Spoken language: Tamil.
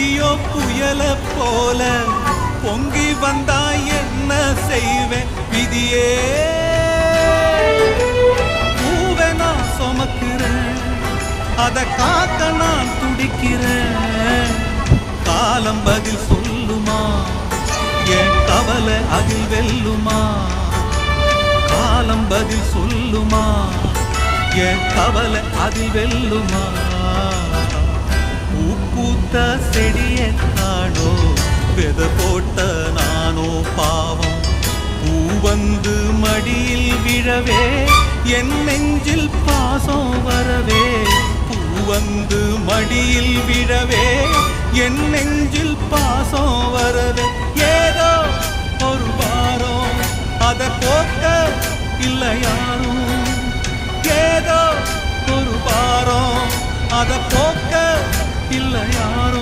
ஐயோ புயல போல பொங்கி வந்தா என்ன செய்வேன் விதியே. பூவை நான் சுமக்கிறேன், அத காக்க நான் துடிக்கிறேன். காலம் பதில் சொல்லுமா, என் கவலை அதில் வெல்லுமா. காலம் பதில் சொல்லுமா, என் கவலை அதில் வெல்லுமா. பூத்த செடிய காணோ, வெத போட்ட நானோ பாவம். பூ வந்து மடியில் விழவே, என் நெஞ்சில் பாசம் வரவே. பூ வந்து மடியில் விழவே, என் நெஞ்சில் பாசம் வரவே. ஏதோ ஒரு வாரம் அத போக்க இல்ல யாரும். ஏதோ ஒரு வாரம் அத போக்க இல்ல யாரும்.